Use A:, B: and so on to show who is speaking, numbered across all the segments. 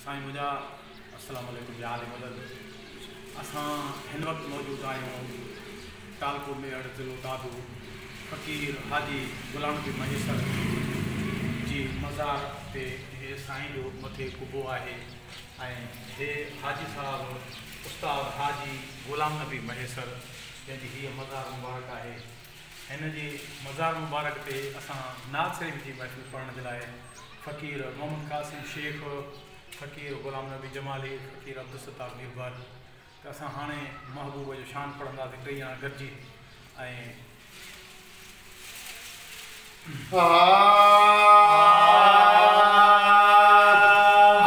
A: साईं मुझा अस्सलाम वालेकुम या आले मदद। असां हिन वक्त मौजूद आहियूं तालपुर में ज़िलो दादू फ़कीर हाजी गुलाम नबी महेसर जी मज़ार ते हे साईं जो मथे कुबो आहे ऐं हे हाजी साहब उस्ताद हाजी गुलाम नबी महेसर जंहिंजी हीअ मज़ार मुबारक आहे। हिन जी मज़ार मुबारक ते असां नाज़ शरीफ़ जी महफ़िल पढ़ण जे लाइ फ़कीर मोहम्मद कासिम शेख, फ़कीर गुलाम नबी जमाली, फ़कीर अब्दुल सत्तार बीरबल त असां हाणे महबूब जो शान पढ़ंदासीं टई ॼणा गॾिजी। ऐं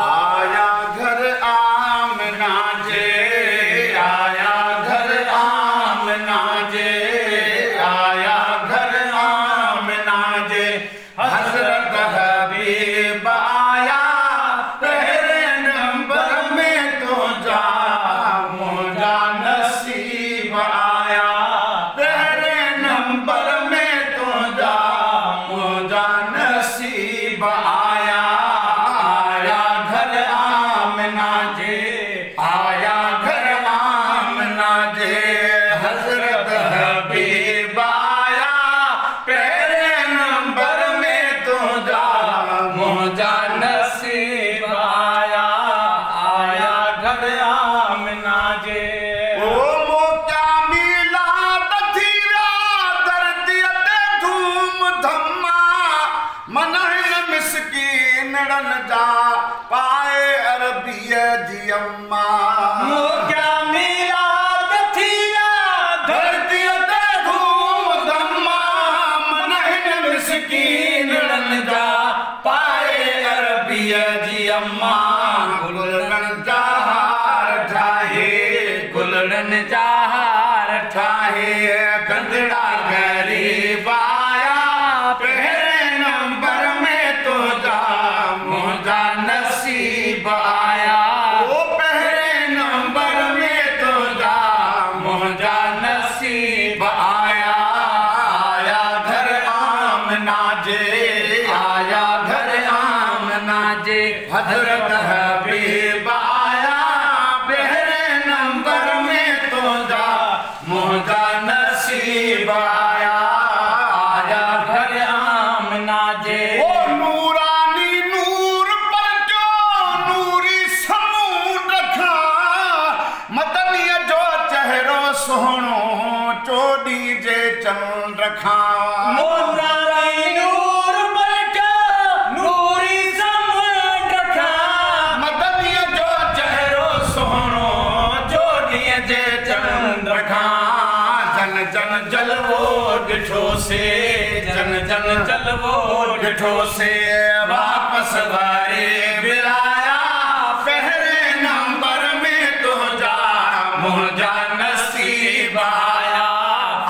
B: आया घर आमना जे, आया घर आमना जे, आया घर आमना जे, हज़रत हबीब आया पहले नंबर में तो जा मुझा नसीब आया, पहले नंबर में तो जा मुझा नसीब आया। आया घर आमना जे, आया घर आमना जे, हज़रत हबीब आया पहले नंबर में तो जा मुझा नसीब आया। आया घर आमना जे ओ मोक्या मिलाद थी विया धरतीअ ते धूम धम्मा, मनहिन मिसकीनड़न जा पाए अरबीअ जी अम्मा। मोक्या मिलाद थी विया धरतीअ ते धूम धम्मा, मनहिन मिसकीनड़न जा पाए अरबीअ जी अम्मा। गुलड़न जा हार ठाहे, गुलड़न जा हार ठाहे, गंदड़ा गरीब आया पहले नंबर में तो जा मुझा नसीब आया। ओ पहले नंबर में तो जा मुझा नसीब आया। आया घर आमना जे, आया घर आमना जे, हज़रत हबीब आया पहले नंबर में तो जा मुझा नसीब आया। आया घर आमना जे ओ नूरानी नूर पर क्यों नूरी समूह रखा, मदनीअ जो चेहरो सोहणो चोॾी जे चंड रखा। नूरानी नूर पर क्यों नूरी समूह रखा, मदनीअ जो चेहरो सोहणो चोॾीअ जे चंड रखा। जन जन जलवो ॾिठो से, जन जन जलवो ॾिठो से, वापस वारे बिलाया पहले नंबर में तो जा मुझा नसीब आया।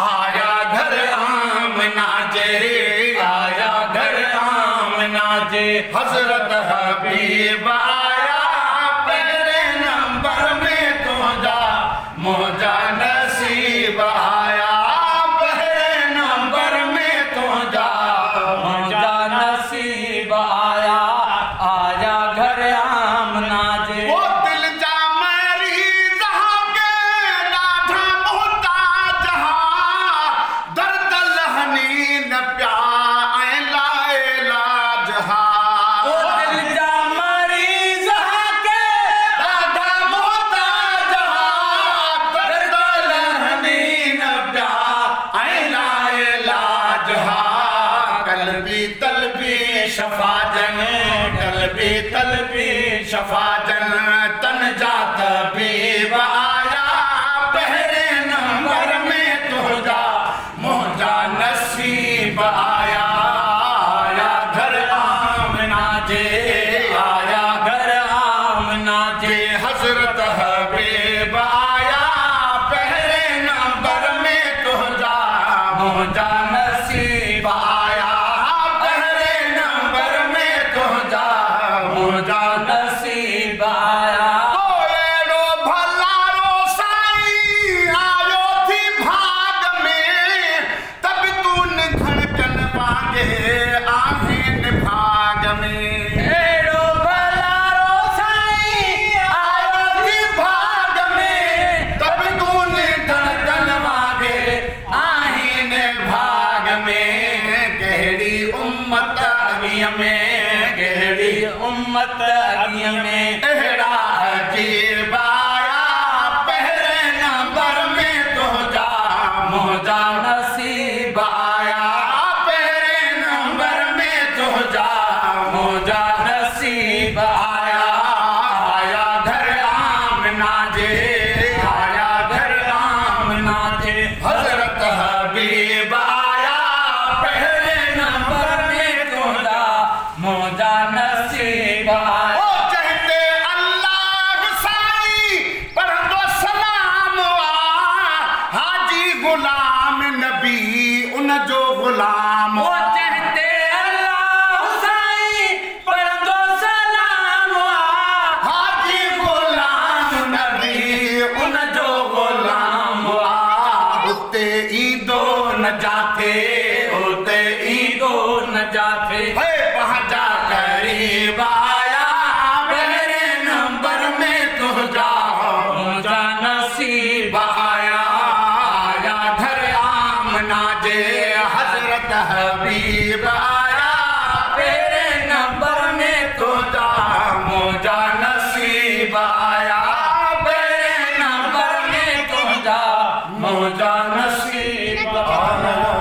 B: आया घर आमना जे, आया घर आमना जे, हज़रत हबीब आया पहले नंबर में तो जा मुझा नसीब आया। पहले नंबर में तो जा मुझा नसीब आया। आया घर आमना जे ओ दिल जा मरीज़ के ॾाढा मोहताज हा, दर्द लहनी न पिया ऐं लाइलाज हा। ओ दिल जा मरीज़ के ॾाढा मोहताज हा, दर्द लहनी न पिया ऐं लाइलाज हा। कल्बी तलबी शफ़ाजन, कल्बी तलबी शफ़ाजन, तन जात बीब आया पहले नंबर में तो जा मुझा नसीब आया। आया घर आमना जे, आया घर आमना जे, हज़रत हबीब आया पहले नंबर में तो जा मुझा नसीब आया। पहले नंबर में तो जा मुझा नसीब उम्मत अॻीअ में अहिड़ा अजीब आया पहिरें नंबर में तुंहिंजा मुंहिंजा नसीब आया पहिरें नंबर में तुंहिंजा मुंहिंजा नसीब आया आया घर आमना जे आया घर आमना जे हज़रत हबीब आया पहिरें नंबर में तुंहिंजा मुंहिंजा नसीब आया ओ चहते अल्लाह साईं पढ़ंदो सलाम हाजी गुलाम नबी उन जो गुलाम ओ चहते अल्लाह साईं पढ़ंदो सलाम हाजी गुलाम नबी उन जो गुलाम उते ईंदो न जाते उते ईंदो न जाते पंहिंजा करीब आया पहिरें नंबर में तुंहिंजा मुंहिंजा नसीब आया आया घर आमना जे हज़रत हबीब आया पहिरें नंबर में तुंहिंजा मुंहिंजा नसीब आया पहिरें नंबर में तुंहिंजा मुंहिंजा नसीब आया